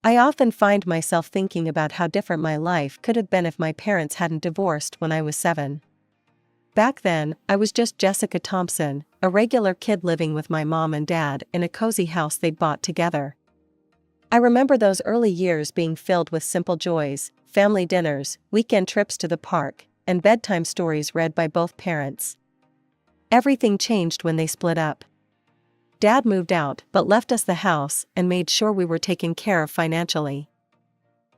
I often find myself thinking about how different my life could have been if my parents hadn't divorced when I was 7. Back then, I was just Jessica Thompson, a regular kid living with my mom and dad in a cozy house they'd bought together. I remember those early years being filled with simple joys, family dinners, weekend trips to the park, and bedtime stories read by both parents. Everything changed when they split up. Dad moved out but left us the house and made sure we were taken care of financially.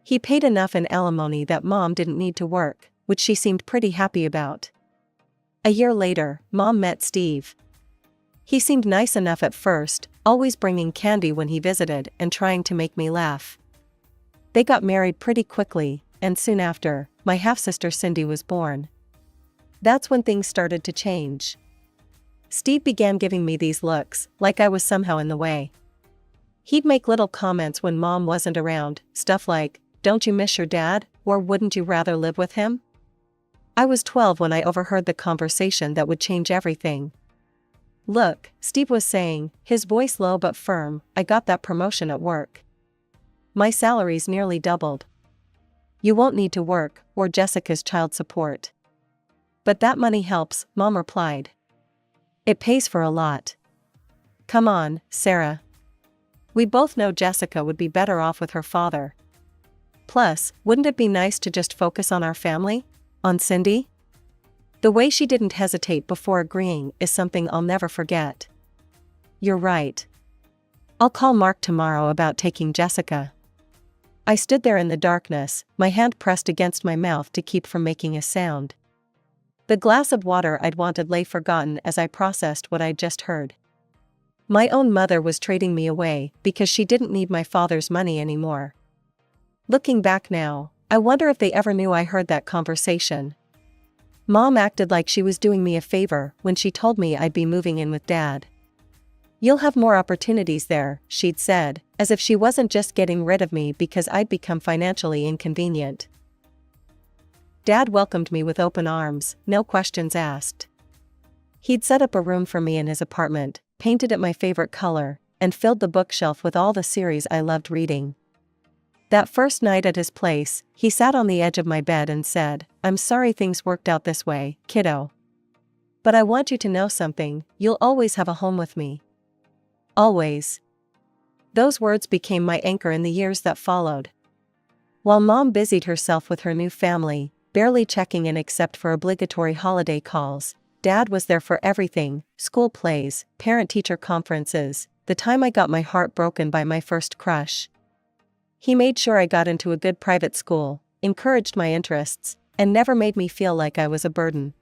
He paid enough in alimony that Mom didn't need to work, which she seemed pretty happy about. A year later, Mom met Steve. He seemed nice enough at first, always bringing candy when he visited and trying to make me laugh. They got married pretty quickly, and soon after, my half-sister Cindy was born. That's when things started to change. Steve began giving me these looks, like I was somehow in the way. He'd make little comments when Mom wasn't around, stuff like, "Don't you miss your dad, or wouldn't you rather live with him?" I was 12 when I overheard the conversation that would change everything. "Look," Steve was saying, his voice low but firm, "I got that promotion at work. My salary's nearly doubled. You won't need to work, or Jessica's child support." "But that money helps," Mom replied. "It pays for a lot. Come on, Sarah. We both know Jessica would be better off with her father. Plus, wouldn't it be nice to just focus on our family? On Cindy?" The way she didn't hesitate before agreeing is something I'll never forget. "You're right. I'll call Mark tomorrow about taking Jessica." I stood there in the darkness, my hand pressed against my mouth to keep from making a sound. The glass of water I'd wanted lay forgotten as I processed what I'd just heard. My own mother was trading me away because she didn't need my father's money anymore. Looking back now, I wonder if they ever knew I heard that conversation. Mom acted like she was doing me a favor when she told me I'd be moving in with Dad. "You'll have more opportunities there," she'd said, as if she wasn't just getting rid of me because I'd become financially inconvenient. Dad welcomed me with open arms, no questions asked. He'd set up a room for me in his apartment, painted it my favorite color, and filled the bookshelf with all the series I loved reading. That first night at his place, he sat on the edge of my bed and said, "I'm sorry things worked out this way, kiddo. But I want you to know something, you'll always have a home with me. Always." Those words became my anchor in the years that followed. While Mom busied herself with her new family, barely checking in except for obligatory holiday calls, Dad was there for everything: school plays, parent-teacher conferences, the time I got my heart broken by my first crush. He made sure I got into a good private school, encouraged my interests, and never made me feel like I was a burden.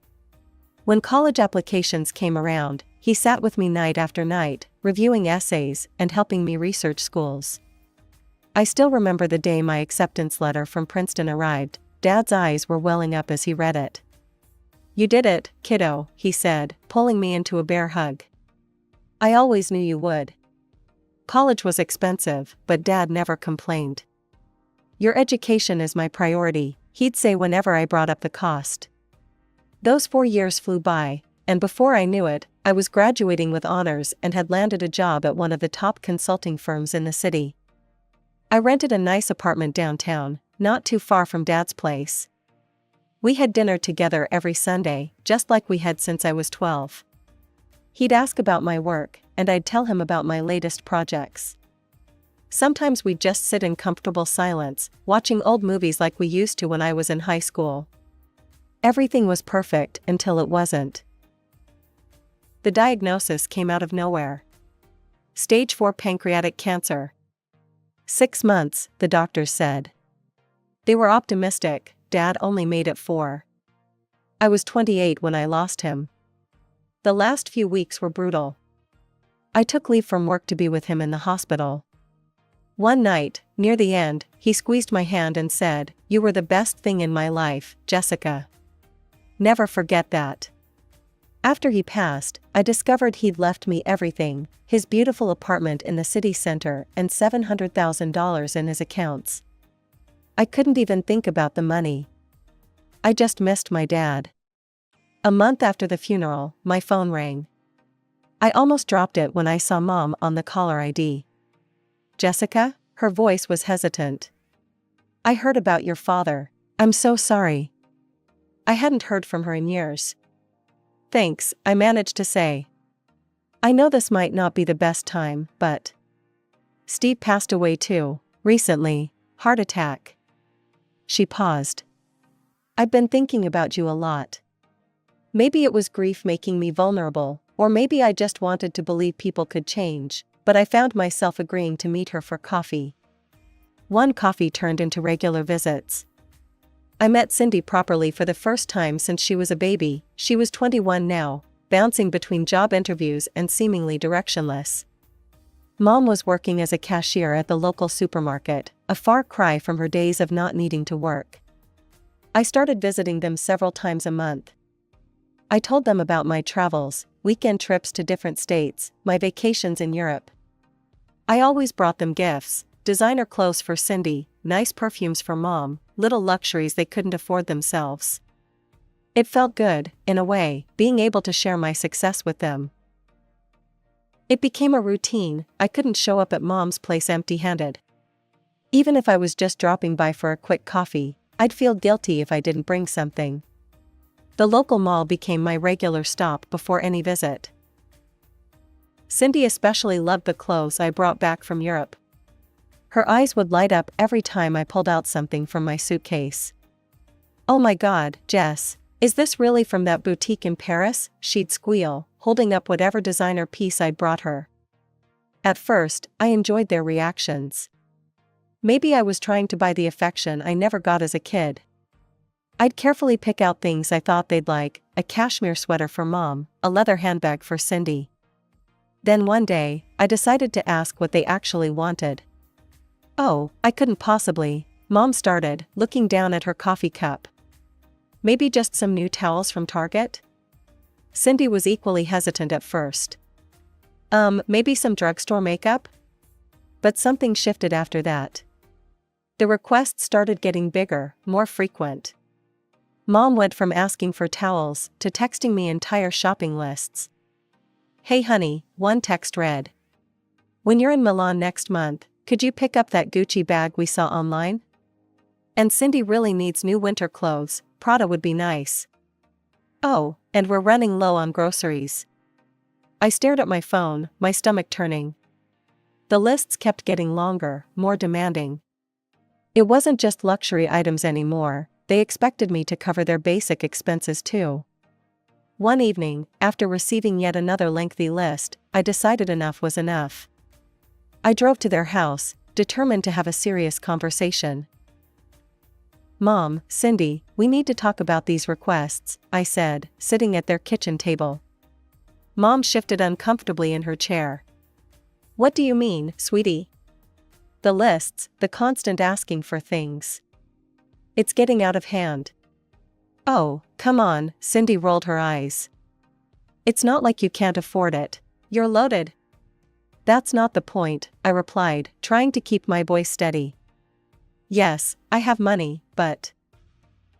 When college applications came around, he sat with me night after night, reviewing essays and helping me research schools. I still remember the day my acceptance letter from Princeton arrived. Dad's eyes were welling up as he read it. "You did it, kiddo," he said, pulling me into a bear hug. "I always knew you would." College was expensive, but Dad never complained. "Your education is my priority," he'd say whenever I brought up the cost. Those 4 years flew by, and before I knew it, I was graduating with honors and had landed a job at one of the top consulting firms in the city. I rented a nice apartment downtown, not too far from Dad's place. We had dinner together every Sunday, just like we had since I was 12. He'd ask about my work, and I'd tell him about my latest projects. Sometimes we'd just sit in comfortable silence, watching old movies like we used to when I was in high school. Everything was perfect until it wasn't. The diagnosis came out of nowhere. Stage 4 pancreatic cancer. 6 months, the doctors said. They were optimistic. Dad only made it 4. I was 28 when I lost him. The last few weeks were brutal. I took leave from work to be with him in the hospital. One night, near the end, he squeezed my hand and said, "You were the best thing in my life, Jessica. Never forget that." After he passed, I discovered he'd left me everything: his beautiful apartment in the city center and $700,000 in his accounts. I couldn't even think about the money. I just missed my dad. A month after the funeral, my phone rang. I almost dropped it when I saw Mom on the caller ID. "Jessica?" Her voice was hesitant. "I heard about your father. I'm so sorry." I hadn't heard from her in years. "Thanks," I managed to say. "I know this might not be the best time, but Steve passed away too, recently, heart attack." She paused. "I've been thinking about you a lot. Maybe it was grief making me vulnerable, or maybe I just wanted to believe people could change, but I found myself agreeing to meet her for coffee." One coffee turned into regular visits. I met Cindy properly for the first time since she was a baby. She was 21 now, bouncing between job interviews and seemingly directionless. Mom was working as a cashier at the local supermarket, a far cry from her days of not needing to work. I started visiting them several times a month. I told them about my travels, weekend trips to different states, my vacations in Europe. I always brought them gifts, designer clothes for Cindy, nice perfumes for Mom, little luxuries they couldn't afford themselves. It felt good, in a way, being able to share my success with them. It became a routine. I couldn't show up at Mom's place empty-handed. Even if I was just dropping by for a quick coffee, I'd feel guilty if I didn't bring something. The local mall became my regular stop before any visit. Cindy especially loved the clothes I brought back from Europe. Her eyes would light up every time I pulled out something from my suitcase. "Oh my God, Jess, is this really from that boutique in Paris?" she'd squeal, holding up whatever designer piece I'd brought her. At first, I enjoyed their reactions. Maybe I was trying to buy the affection I never got as a kid. I'd carefully pick out things I thought they'd like, a cashmere sweater for Mom, a leather handbag for Cindy. Then one day, I decided to ask what they actually wanted. "Oh, I couldn't possibly," Mom started, looking down at her coffee cup. "Maybe just some new towels from Target?" Cindy was equally hesitant at first. Maybe some drugstore makeup?" But something shifted after that. The requests started getting bigger, more frequent. Mom went from asking for towels to texting me entire shopping lists. "Hey honey," one text read. "When you're in Milan next month, could you pick up that Gucci bag we saw online? And Cindy really needs new winter clothes, Prada would be nice. Oh, and we're running low on groceries." I stared at my phone, my stomach turning. The lists kept getting longer, more demanding. It wasn't just luxury items anymore, they expected me to cover their basic expenses too. One evening, after receiving yet another lengthy list, I decided enough was enough. I drove to their house, determined to have a serious conversation. "Mom, Cindy, we need to talk about these requests," I said, sitting at their kitchen table. Mom shifted uncomfortably in her chair. "What do you mean, sweetie?" "The lists, the constant asking for things. It's getting out of hand." "Oh, come on," Cindy rolled her eyes. "It's not like you can't afford it. You're loaded." "That's not the point," I replied, trying to keep my voice steady. "Yes, I have money, but..."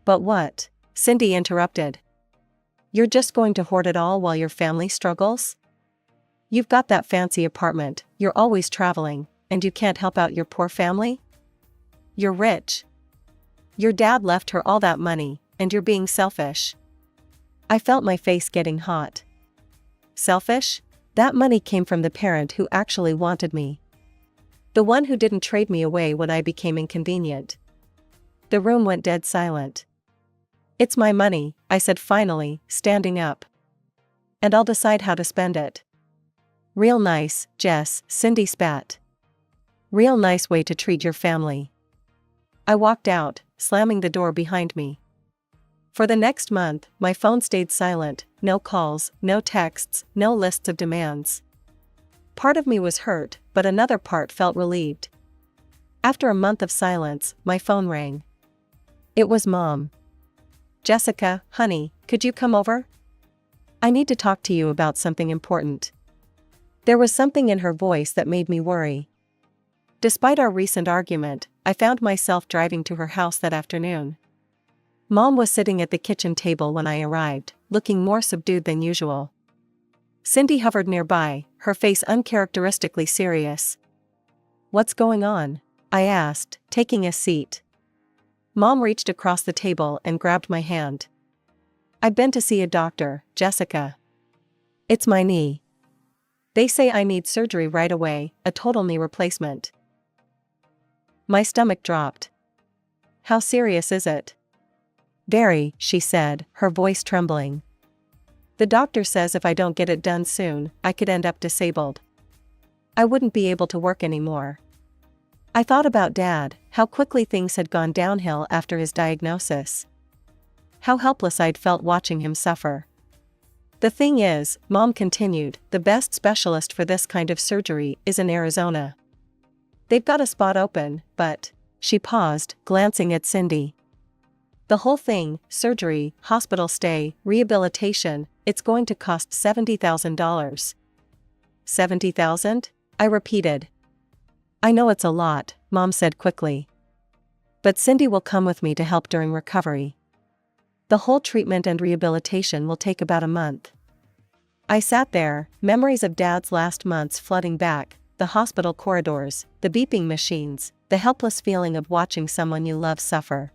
"But what?" Cindy interrupted. "You're just going to hoard it all while your family struggles? You've got that fancy apartment, you're always traveling, and you can't help out your poor family? You're rich. Your dad left her all that money, and you're being selfish." I felt my face getting hot. Selfish? That money came from the parent who actually wanted me. The one who didn't trade me away when I became inconvenient. The room went dead silent. "It's my money," I said finally, standing up. "And I'll decide how to spend it." "Real nice, Jess," Cindy spat. "Real nice way to treat your family." I walked out, slamming the door behind me. For the next month, my phone stayed silent, no calls, no texts, no lists of demands. Part of me was hurt, but another part felt relieved. After a month of silence, my phone rang. It was Mom. "Jessica, honey, could you come over? I need to talk to you about something important." There was something in her voice that made me worry. Despite our recent argument, I found myself driving to her house that afternoon. Mom was sitting at the kitchen table when I arrived, looking more subdued than usual. Cindy hovered nearby, her face uncharacteristically serious. "What's going on?" I asked, taking a seat. Mom reached across the table and grabbed my hand. "I've been to see a doctor, Jessica. It's my knee. They say I need surgery right away, a total knee replacement." My stomach dropped. "How serious is it?" "Very," she said, her voice trembling. "The doctor says if I don't get it done soon, I could end up disabled. I wouldn't be able to work anymore." I thought about Dad, how quickly things had gone downhill after his diagnosis. How helpless I'd felt watching him suffer. "The thing is," Mom continued, "the best specialist for this kind of surgery is in Arizona. They've got a spot open, but..." She paused, glancing at Cindy. "The whole thing, surgery, hospital stay, rehabilitation, it's going to cost $70,000. $70,000? I repeated. "I know it's a lot," Mom said quickly. "But Cindy will come with me to help during recovery. The whole treatment and rehabilitation will take about a month." I sat there, memories of Dad's last months flooding back, the hospital corridors, the beeping machines, the helpless feeling of watching someone you love suffer.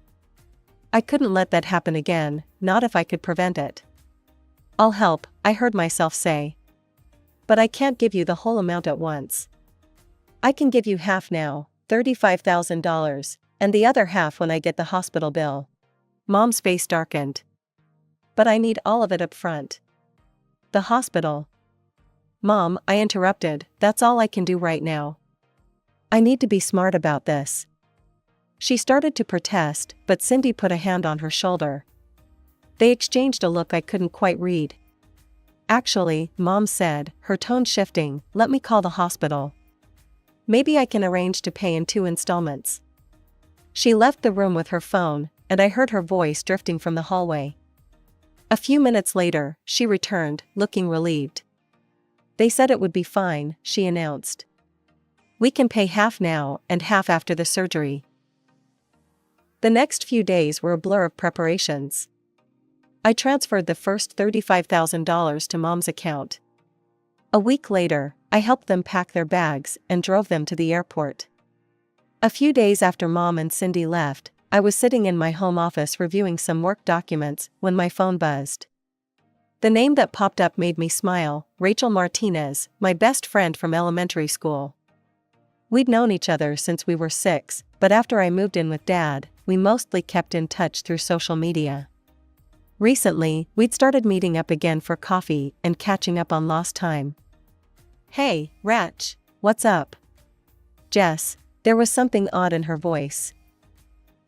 I couldn't let that happen again, not if I could prevent it. "I'll help," I heard myself say. "But I can't give you the whole amount at once. I can give you half now, $35,000, and the other half when I get the hospital bill." Mom's face darkened. "But I need all of it up front." "The hospital?" "Mom," I interrupted, "that's all I can do right now. I need to be smart about this." She started to protest, but Cindy put a hand on her shoulder. They exchanged a look I couldn't quite read. "Actually," Mom said, her tone shifting, "let me call the hospital. Maybe I can arrange to pay in 2 installments." She left the room with her phone, and I heard her voice drifting from the hallway. A few minutes later, she returned, looking relieved. "They said it would be fine," she announced. "We can pay half now and half after the surgery." The next few days were a blur of preparations. I transferred the first $35,000 to Mom's account. A week later, I helped them pack their bags and drove them to the airport. A few days after Mom and Cindy left, I was sitting in my home office reviewing some work documents when my phone buzzed. The name that popped up made me smile, Rachel Martinez, my best friend from elementary school. We'd known each other since we were 6, but after I moved in with Dad, we mostly kept in touch through social media. Recently, we'd started meeting up again for coffee and catching up on lost time. "Hey, Rach, what's up?" "Jess," there was something odd in her voice.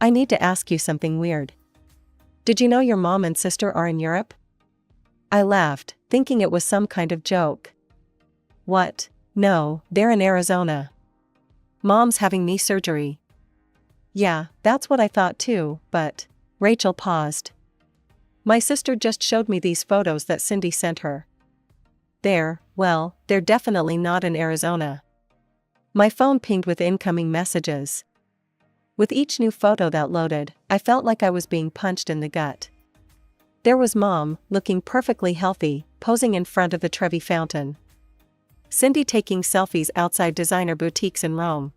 "I need to ask you something weird. Did you know your mom and sister are in Europe?" I laughed, thinking it was some kind of joke. "What? No, they're in Arizona. Mom's having knee surgery." "Yeah, that's what I thought too, but..." Rachel paused. "My sister just showed me these photos that Cindy sent her. They're definitely not in Arizona." My phone pinged with incoming messages. With each new photo that loaded, I felt like I was being punched in the gut. There was Mom, looking perfectly healthy, posing in front of the Trevi Fountain. Cindy taking selfies outside designer boutiques in Rome.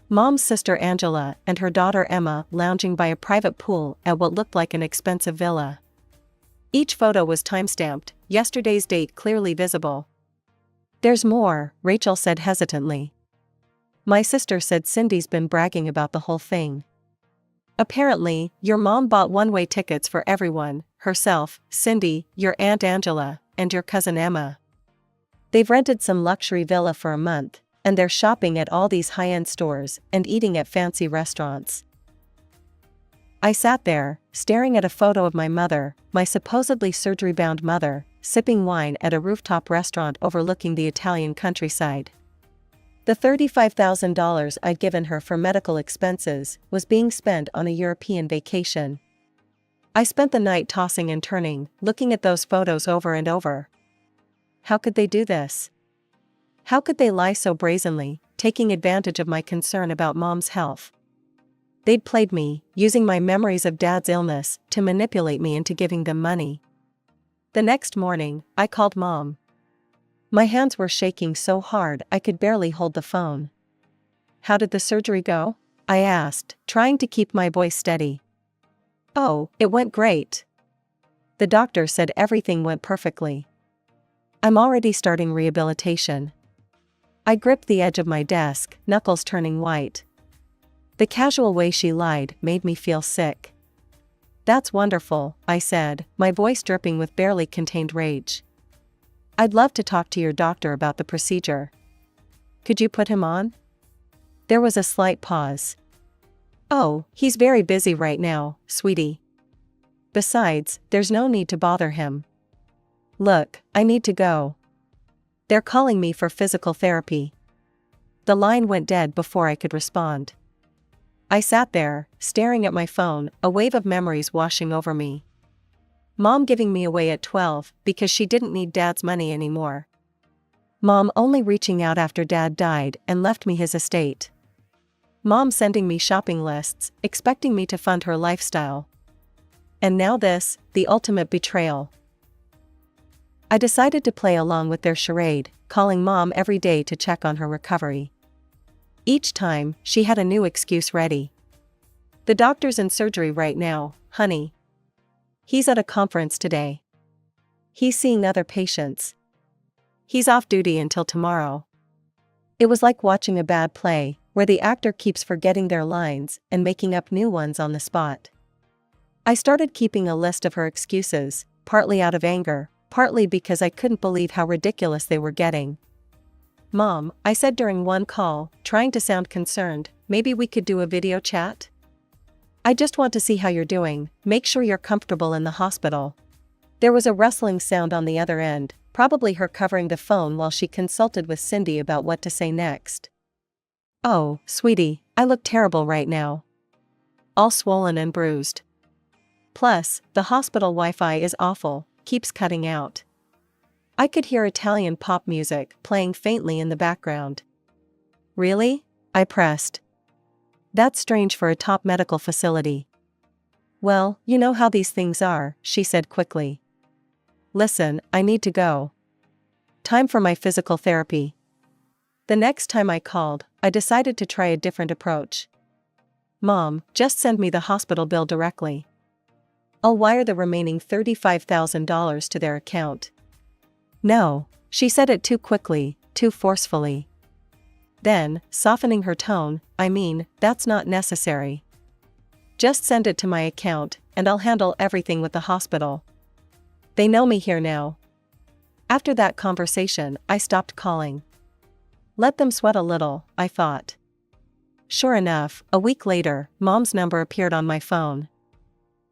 Mom's sister Angela and her daughter Emma lounging by a private pool at what looked like an expensive villa. Each photo was timestamped, yesterday's date clearly visible. "There's more," Rachel said hesitantly. "My sister said Cindy's been bragging about the whole thing. Apparently, your mom bought one-way tickets for everyone, herself, Cindy, your Aunt Angela, and your cousin Emma. They've rented some luxury villa for a month, and they're shopping at all these high-end stores and eating at fancy restaurants." I sat there, staring at a photo of my mother, my supposedly surgery-bound mother, sipping wine at a rooftop restaurant overlooking the Italian countryside. The $35,000 I'd given her for medical expenses was being spent on a European vacation. I spent the night tossing and turning, looking at those photos over and over. How could they do this? How could they lie so brazenly, taking advantage of my concern about Mom's health? They'd played me, using my memories of Dad's illness to manipulate me into giving them money. The next morning, I called Mom. My hands were shaking so hard I could barely hold the phone. how did the surgery go? I asked, trying to keep my voice steady. Oh, it went great. The doctor said everything went perfectly. I'm already starting rehabilitation. I gripped the edge of my desk, knuckles turning white. The casual way she lied made me feel sick. That's wonderful, I said, my voice dripping with barely contained rage. I'd love to talk to your doctor about the procedure. Could you put him on? There was a slight pause. Oh, he's very busy right now, sweetie. Besides, there's no need to bother him. Look, I need to go. They're calling me for physical therapy. The line went dead before I could respond. I sat there, staring at my phone, a wave of memories washing over me. Mom giving me away at 12 because she didn't need Dad's money anymore. Mom only reaching out after Dad died and left me his estate. Mom sending me shopping lists, expecting me to fund her lifestyle. And now this, the ultimate betrayal. I decided to play along with their charade, calling Mom every day to check on her recovery. Each time, she had a new excuse ready. The doctor's in surgery right now, honey. He's at a conference today. He's seeing other patients. He's off duty until tomorrow. It was like watching a bad play, where the actor keeps forgetting their lines and making up new ones on the spot. I started keeping a list of her excuses, partly out of anger, partly because I couldn't believe how ridiculous they were getting. Mom, I said during one call, trying to sound concerned, maybe we could do a video chat? I just want to see how you're doing, make sure you're comfortable in the hospital. There was a rustling sound on the other end, probably her covering the phone while she consulted with Cindy about what to say next. Oh, sweetie, I look terrible right now. All swollen and bruised. Plus, the hospital Wi-Fi is awful, keeps cutting out. I could hear Italian pop music playing faintly in the background. Really? I pressed. That's strange for a top medical facility. Well, you know how these things are, she said quickly. Listen, I need to go. Time for my physical therapy. The next time I called, I decided to try a different approach. Mom, just send me the hospital bill directly. I'll wire the remaining $35,000 to their account. No, she said it too quickly, too forcefully. Then, softening her tone, I mean, that's not necessary. Just send it to my account, and I'll handle everything with the hospital. They know me here now. After that conversation, I stopped calling. Let them sweat a little, I thought. Sure enough, a week later, Mom's number appeared on my phone.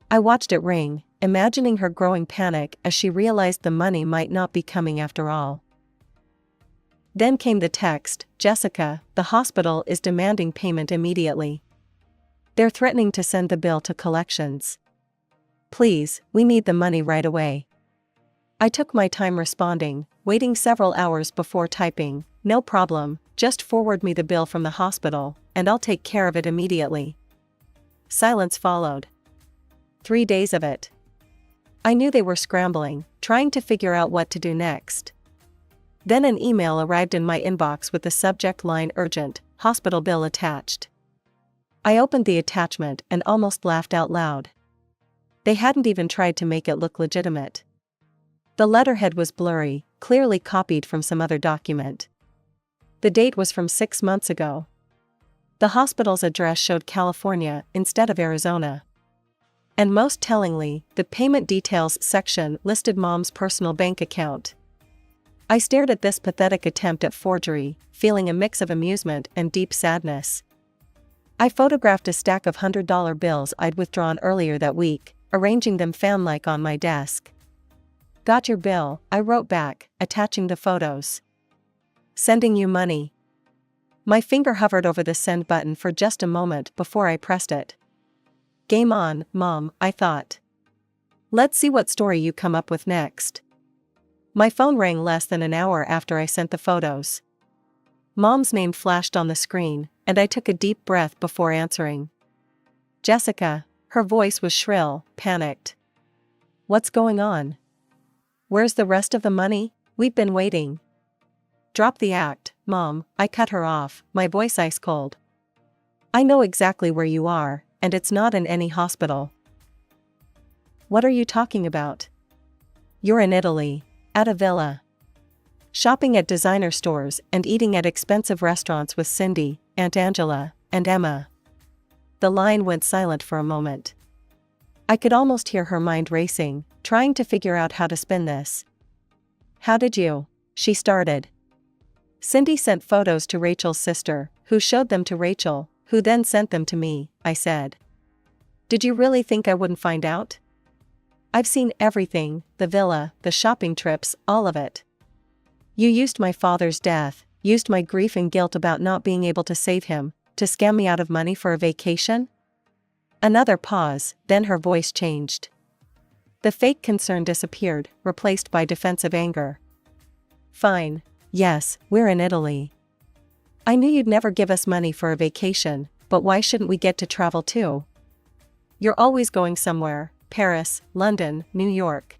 I watched it ring, imagining her growing panic as she realized the money might not be coming after all. Then came the text, Jessica, the hospital is demanding payment immediately. They're threatening to send the bill to collections. Please, we need the money right away. I took my time responding, waiting several hours before typing, no problem, just forward me the bill from the hospital, and I'll take care of it immediately. Silence followed. 3 days of it. I knew they were scrambling, trying to figure out what to do next. Then an email arrived in my inbox with the subject line urgent, hospital bill attached. I opened the attachment and almost laughed out loud. They hadn't even tried to make it look legitimate. The letterhead was blurry, clearly copied from some other document. The date was from 6 months ago. The hospital's address showed California instead of Arizona. And most tellingly, the payment details section listed Mom's personal bank account. I stared at this pathetic attempt at forgery, feeling a mix of amusement and deep sadness. I photographed a stack of $100 bills I'd withdrawn earlier that week, arranging them fan-like on my desk. Got your bill, I wrote back, attaching the photos. Sending you money. My finger hovered over the send button for just a moment before I pressed it. Game on, Mom, I thought. Let's see what story you come up with next. My phone rang less than an hour after I sent the photos. Mom's name flashed on the screen, and I took a deep breath before answering. Jessica, her voice was shrill, panicked. What's going on? Where's the rest of the money? We've been waiting. Drop the act, Mom, I cut her off, my voice ice cold. I know exactly where you are, and it's not in any hospital. What are you talking about? You're in Italy, at a villa. Shopping at designer stores and eating at expensive restaurants with Cindy, Aunt Angela, and Emma. The line went silent for a moment. I could almost hear her mind racing, trying to figure out how to spin this. How did you? She started. Cindy sent photos to Rachel's sister, who showed them to Rachel, who then sent them to me, I said. Did you really think I wouldn't find out? I've seen everything, the villa, the shopping trips, all of it. You used my father's death, used my grief and guilt about not being able to save him, to scam me out of money for a vacation? Another pause, then her voice changed. The fake concern disappeared, replaced by defensive anger. Fine. Yes, we're in Italy. I knew you'd never give us money for a vacation, but why shouldn't we get to travel too? You're always going somewhere, Paris, London, New York.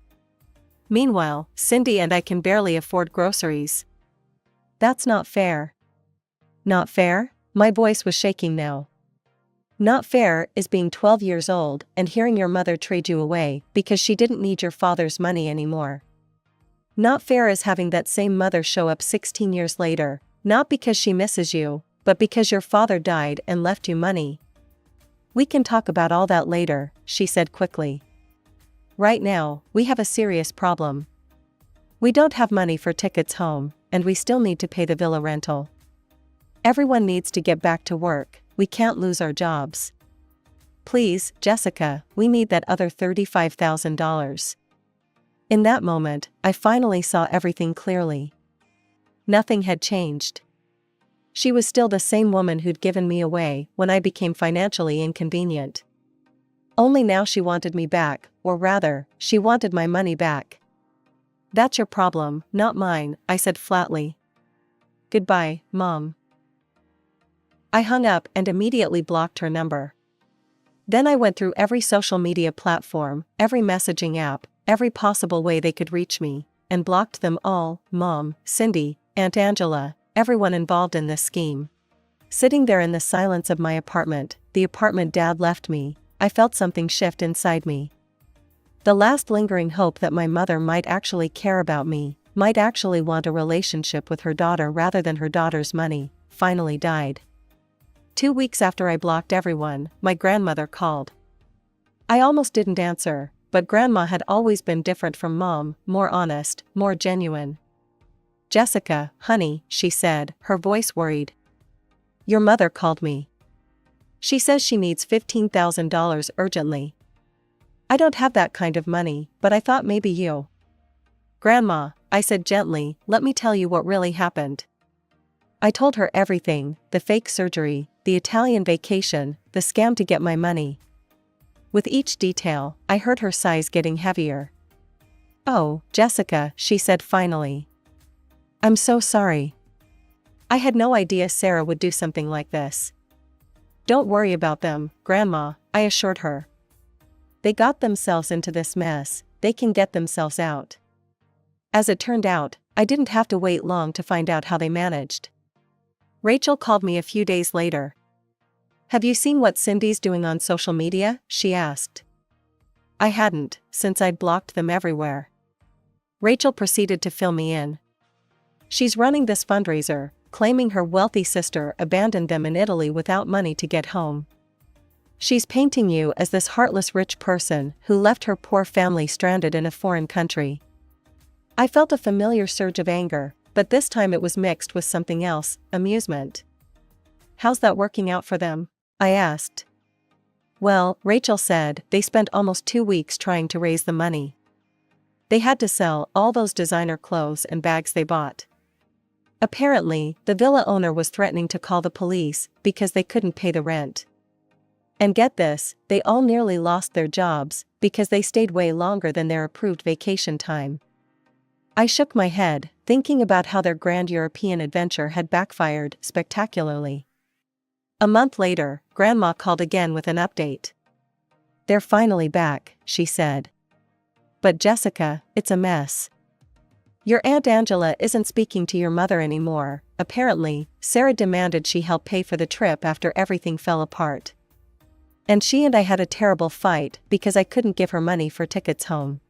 Meanwhile, Cindy and I can barely afford groceries. That's not fair. Not fair? My voice was shaking now. Not fair is being 12 years old and hearing your mother trade you away because she didn't need your father's money anymore. Not fair is having that same mother show up 16 years later, not because she misses you, but because your father died and left you money. We can talk about all that later, she said quickly. Right now, we have a serious problem. We don't have money for tickets home, and we still need to pay the villa rental. Everyone needs to get back to work, we can't lose our jobs. Please, Jessica, we need that other $35,000. In that moment, I finally saw everything clearly. Nothing had changed. She was still the same woman who'd given me away when I became financially inconvenient. Only now she wanted me back, or rather, she wanted my money back. That's your problem, not mine, I said flatly. Goodbye, Mom. I hung up and immediately blocked her number. Then I went through every social media platform, every messaging app, every possible way they could reach me, and blocked them all, Mom, Cindy, Aunt Angela, everyone involved in this scheme. Sitting there in the silence of my apartment, the apartment Dad left me, I felt something shift inside me. The last lingering hope that my mother might actually care about me, might actually want a relationship with her daughter rather than her daughter's money, finally died. 2 weeks after I blocked everyone, my grandmother called. I almost didn't answer, but Grandma had always been different from Mom, more honest, more genuine. Jessica, honey, she said, her voice worried. Your mother called me. She says she needs $15,000 urgently. I don't have that kind of money, but I thought maybe you. Grandma, I said gently, let me tell you what really happened. I told her everything, the fake surgery, the Italian vacation, the scam to get my money. With each detail, I heard her sighs getting heavier. Oh, Jessica, she said finally. I'm so sorry. I had no idea Sarah would do something like this. Don't worry about them, Grandma, I assured her. They got themselves into this mess, they can get themselves out. As it turned out, I didn't have to wait long to find out how they managed. Rachel called me a few days later. Have you seen what Cindy's doing on social media? She asked. I hadn't, since I'd blocked them everywhere. Rachel proceeded to fill me in. She's running this fundraiser, claiming her wealthy sister abandoned them in Italy without money to get home. She's painting you as this heartless rich person who left her poor family stranded in a foreign country. I felt a familiar surge of anger, but this time it was mixed with something else, amusement. How's that working out for them? I asked. Well, Rachel said, they spent almost 2 weeks trying to raise the money. They had to sell all those designer clothes and bags they bought. Apparently, the villa owner was threatening to call the police because they couldn't pay the rent. And get this, they all nearly lost their jobs because they stayed way longer than their approved vacation time. I shook my head, thinking about how their grand European adventure had backfired spectacularly. A month later, Grandma called again with an update. They're finally back, she said. But Jessica, it's a mess. Your Aunt Angela isn't speaking to your mother anymore, apparently, Sarah demanded she help pay for the trip after everything fell apart. And she and I had a terrible fight because I couldn't give her money for tickets home.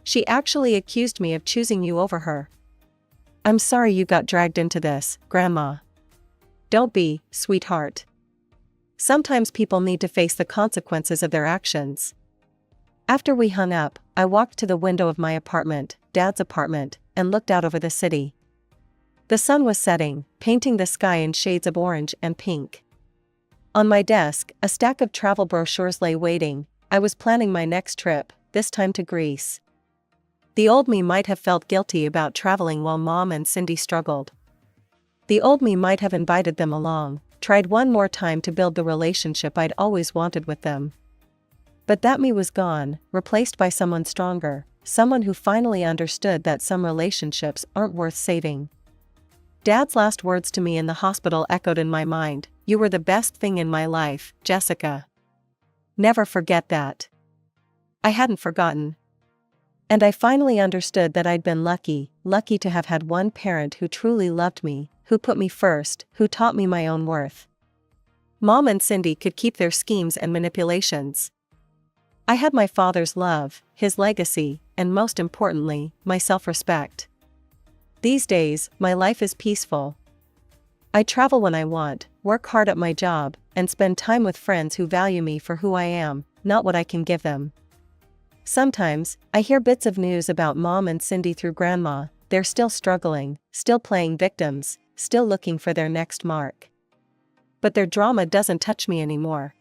She actually accused me of choosing you over her. I'm sorry you got dragged into this, Grandma. Don't be, sweetheart. Sometimes people need to face the consequences of their actions. After we hung up, I walked to the window of my apartment, Dad's apartment, and looked out over the city. The sun was setting, painting the sky in shades of orange and pink. On my desk, a stack of travel brochures lay waiting. I was planning my next trip, this time to Greece. The old me might have felt guilty about traveling while Mom and Cindy struggled. The old me might have invited them along, tried one more time to build the relationship I'd always wanted with them. But that me was gone, replaced by someone stronger, someone who finally understood that some relationships aren't worth saving. Dad's last words to me in the hospital echoed in my mind, "You were the best thing in my life, Jessica. Never forget that." I hadn't forgotten. And I finally understood that I'd been lucky to have had one parent who truly loved me, who put me first, who taught me my own worth. Mom and Cindy could keep their schemes and manipulations. I had my father's love, his legacy, and most importantly, my self-respect. These days, my life is peaceful. I travel when I want, work hard at my job, and spend time with friends who value me for who I am, not what I can give them. Sometimes, I hear bits of news about Mom and Cindy through Grandma. They're still struggling, still playing victims, still looking for their next mark. But their drama doesn't touch me anymore.